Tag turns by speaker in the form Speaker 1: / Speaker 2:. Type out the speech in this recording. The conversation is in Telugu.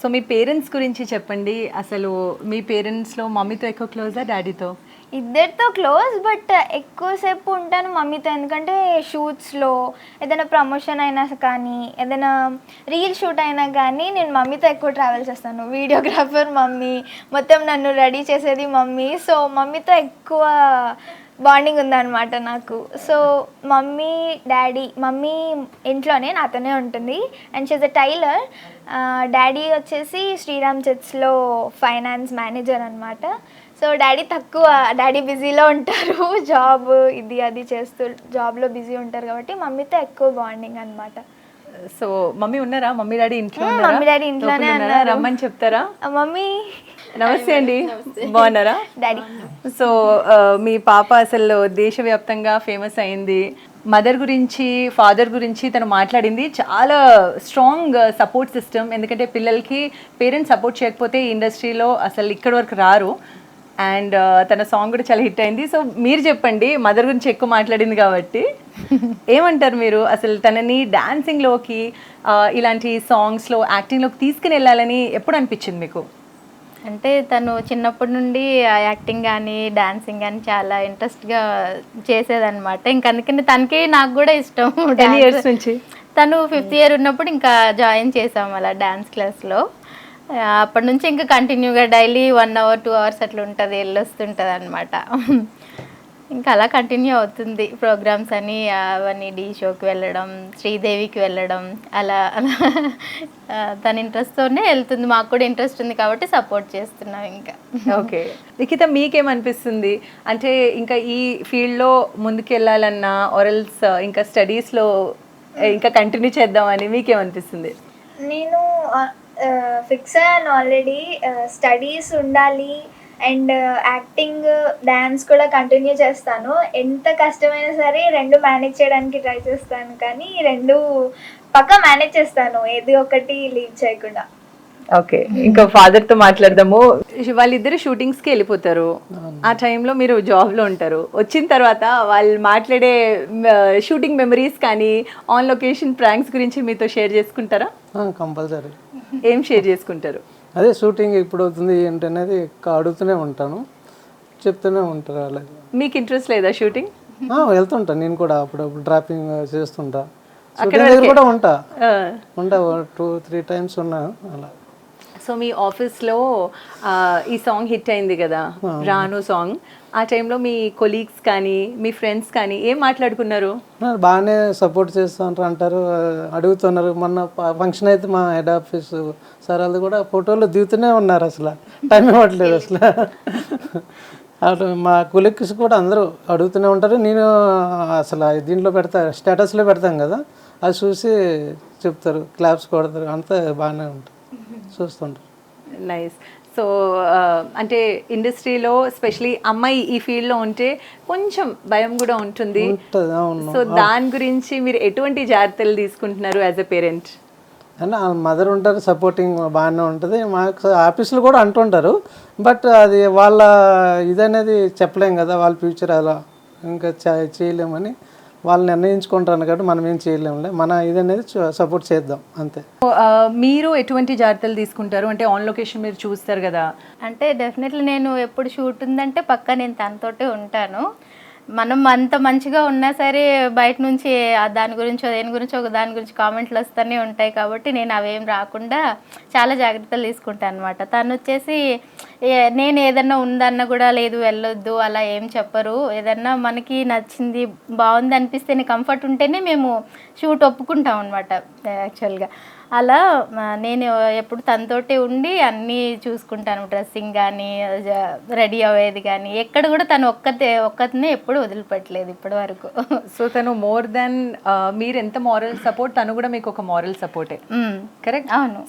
Speaker 1: సో మీ పేరెంట్స్ గురించి చెప్పండి. అసలు మీ పేరెంట్స్‌లో మమ్మీతో ఎక్కువ క్లోజా? డ్యాడీతో?
Speaker 2: ఇద్దరితో క్లోజ్, బట్ ఎక్కువసేపు ఉంటాను మమ్మీతో. ఎందుకంటే షూట్స్లో ఏదైనా ప్రమోషన్ అయినా కానీ, ఏదైనా రీల్ షూట్ అయినా కానీ నేను మమ్మీతో ఎక్కువ ట్రావెల్ చేస్తాను. వీడియోగ్రాఫర్ మమ్మీ, మొత్తం నన్ను రెడీ చేసేది మమ్మీ. సో మమ్మీతో ఎక్కువ బాండింగ్ ఉందన్నమాట నాకు. సో మమ్మీ డాడీ, మమ్మీ ఇంట్లోనే నాతోనే ఉంటుంది and she's a tailor. Daddy వచ్చేసి శ్రీరామ్ చెట్స్లో ఫైనాన్స్ మేనేజర్ అనమాట. సో డాడీ తక్కువ, డాడీ బిజీలో ఉంటారు, జాబ్ ఇది అది చేస్తూ జాబ్లో బిజీ ఉంటారు కాబట్టి మమ్మీతో ఎక్కువ బాండింగ్ అనమాట.
Speaker 1: సో మమ్మీ ఉన్నారా? మమ్మీ డాడీ ఇంట్లో ఉన్నారా?
Speaker 2: మమ్మీ డాడీ ఇంట్లోనే
Speaker 1: ఉన్నారా? రమ్మని చెప్తారా?
Speaker 2: మమ్మీ
Speaker 1: నమస్తే అండి, బాగున్నారా?
Speaker 2: డాడీ.
Speaker 1: సో మీ పాప అసలు దేశవ్యాప్తంగా ఫేమస్ అయింది. మదర్ గురించి, ఫాదర్ గురించి తను మాట్లాడింది. చాలా స్ట్రాంగ్ సపోర్ట్ సిస్టమ్. ఎందుకంటే పిల్లలకి పేరెంట్స్ సపోర్ట్ చేయకపోతే ఈ ఇండస్ట్రీలో అసలు ఇక్కడి వరకు రారు. అండ్ తన సాంగ్ కూడా చాలా హిట్ అయింది. సో మీరు చెప్పండి, మదర్ గురించి ఎక్కువ మాట్లాడింది కాబట్టి ఏమంటారు మీరు? అసలు తనని డాన్సింగ్లోకి, ఇలాంటి సాంగ్స్లో, యాక్టింగ్లోకి తీసుకుని వెళ్ళాలని ఎప్పుడు అనిపించింది మీకు?
Speaker 3: అంటే తను చిన్నప్పటి నుండి యాక్టింగ్ కానీ డాన్సింగ్ కానీ చాలా ఇంట్రెస్ట్గా చేసేదన్నమాట. ఇంకా అందుకని తనకి నాకు కూడా ఇష్టం.
Speaker 1: 10 years నుంచి
Speaker 3: తను 5th year ఉన్నప్పుడు ఇంకా జాయిన్ చేసాం అలా డాన్స్ క్లాస్లో. అప్పటి నుంచి ఇంకా కంటిన్యూగా డైలీ 1 hour 2 hours అట్లా ఉంటుంది, వెళ్ళొస్తుంటుంది అనమాట. ఇంకా అలా కంటిన్యూ అవుతుంది ప్రోగ్రామ్స్ అని. అవన్నీ ఢీ షోకి వెళ్ళడం, శ్రీదేవికి వెళ్ళడం, అలా అలా తన ఇంట్రెస్ట్తోనే వెళ్తుంది. మాకు కూడా ఇంట్రెస్ట్ ఉంది కాబట్టి సపోర్ట్ చేస్తున్నాం ఇంకా.
Speaker 1: ఓకే, నిఖిత మీకేమనిపిస్తుంది? అంటే ఇంకా ఈ ఫీల్డ్లో ముందుకు వెళ్ళాలన్నా ఆర్ఎల్స్ ఇంకా స్టడీస్లో ఇంకా కంటిన్యూ చేద్దామని మీకేమనిపిస్తుంది?
Speaker 2: నేను ఫిక్స్ అయ్యాను ఆల్రెడీ. స్టడీస్ ఉండాలి అండ్ యాక్టింగ్, డ్యాన్స్ కూడా కంటిన్యూ చేస్తాను. ఎంత కష్టమైనా సరే రెండు మేనేజ్ చేయడానికి ట్రై చేస్తాను, కానీ రెండు పక్కా మేనేజ్ చేస్తాను, ఏది ఒకటి లీవ్ చేయకుండా.
Speaker 1: ఓకే, ఇంకా ఫాదర్తో మాట్లాడదాము. వాళ్ళిద్దరు షూటింగ్స్కి వెళ్ళిపోతారు. ఆ టైంలో మీరు జాబ్లో ఉంటారు. వచ్చిన తర్వాత వాళ్ళు మాట్లాడే షూటింగ్ మెమరీస్ కానీ, ఆన్ లొకేషన్ ప్రాంక్స్ గురించి మీతో షేర్ చేసుకుంటారా?
Speaker 4: కంపల్సరీ.
Speaker 1: ఏం షేర్ చేసుకుంటారు?
Speaker 4: అదే షూటింగ్ ఇప్పుడు అవుతుంది ఏంటి అనేది అడుగుతూనే ఉంటాను, చెప్తూనే ఉంటారు అలాగే.
Speaker 1: మీకు ఇంట్రెస్ట్ లేదా షూటింగ్?
Speaker 4: వెళ్తుంటా నేను కూడా, అప్పుడప్పుడు డ్రాపింగ్ చేస్తుంటా. షూటింగ్ దగ్గర కూడా ఉంటా 2-3 times ఉన్నా అలా.
Speaker 1: సో మీ ఆఫీస్లో ఈ సాంగ్ హిట్ అయింది కదా, రాను సాంగ్. ఆ టైంలో మీ కొలీగ్స్ కానీ, మీ ఫ్రెండ్స్ కానీ ఏం మాట్లాడుకున్నారు?
Speaker 4: బాగానే సపోర్ట్ చేస్తుంటారు అంటారు, అడుగుతున్నారు. మొన్న ఫంక్షన్ అయితే మా హెడ్ ఆఫీస్ సార్ వాళ్ళు కూడా ఫోటోలు దిగుతూనే ఉన్నారు, అసలు టైం ఇవ్వట్లేదు అసలు. అటు మా కొలీగ్స్ కూడా అందరూ అడుగుతూనే ఉంటారు. నేను అసలు దీంట్లో పెడతా, స్టేటస్లో పెడతాం కదా, అది చూసి చెప్తారు, క్లాప్స్ కొడతారు, అంతా బాగానే ఉంటుంది, చూస్తుంటారు.
Speaker 1: నైస్. సో అంటే ఇండస్ట్రీలో స్పెషలీ అమ్మాయి ఈ ఫీల్డ్లో ఉంటే కొంచెం భయం కూడా ఉంటుంది. సో దాని గురించి మీరు ఎటువంటి జాగ్రత్తలు తీసుకుంటున్నారు యాజ్ ఎ పేరెంట్?
Speaker 4: అంటే మదర్ ఉంటారు, సపోర్టింగ్ బాగానే ఉంటుంది. మాకు ఆఫీసులో కూడా అంటుంటారు, బట్ అది వాళ్ళ ఇదనేది చెప్పలేం కదా, వాళ్ళ ఫ్యూచర్ అలా ఇంకా చేయలేమని వాళ్ళు నిర్ణయించుకుంటారు కాబట్టి మనం ఏం చేయలేములే, మన ఇదనేది సపోర్ట్ చేద్దాం అంతే.
Speaker 1: మీరు ఎటువంటి జాగ్రత్తలు తీసుకుంటారు? అంటే ఆన్ లొకేషన్ మీరు చూస్తారు కదా.
Speaker 3: అంటే డెఫినెట్లీ నేను ఎప్పుడు షూట్ ఉందంటే పక్కా నేను తనతోటే ఉంటాను. మనం అంత మంచిగా ఉన్నా సరే బయట నుంచి దాని గురించో దేని గురించో ఒక దాని గురించి కామెంట్లు వస్తూనే ఉంటాయి కాబట్టి నేను అవేం రాకుండా చాలా జాగ్రత్తలు తీసుకుంటాను అనమాట. తను వచ్చేసి నేను ఏదన్నా ఉందన్నా కూడా లేదు వెళ్ళొద్దు అలా ఏం చెప్పరు. ఏదన్నా మనకి నచ్చింది, బాగుంది అనిపిస్తేనే, కంఫర్ట్ ఉంటేనే మేము షూట్ ఒప్పుకుంటాం అనమాట యాక్చువల్గా. అలా నేను ఎప్పుడు తనతోటే ఉండి అన్నీ చూసుకుంటాను. డ్రెస్సింగ్ కానీ, రెడీ అయ్యేది కానీ, ఎక్కడ కూడా తను ఒక్కతినే ఎప్పుడు వదిలిపెట్టలేదు ఇప్పటి వరకు.
Speaker 1: సో తను మోర్ దెన్ మీరు ఎంత మారల్ సపోర్ట్, తను కూడా మీకు ఒక మారల్ సపోర్టే, కరెక్ట్?
Speaker 3: అవును.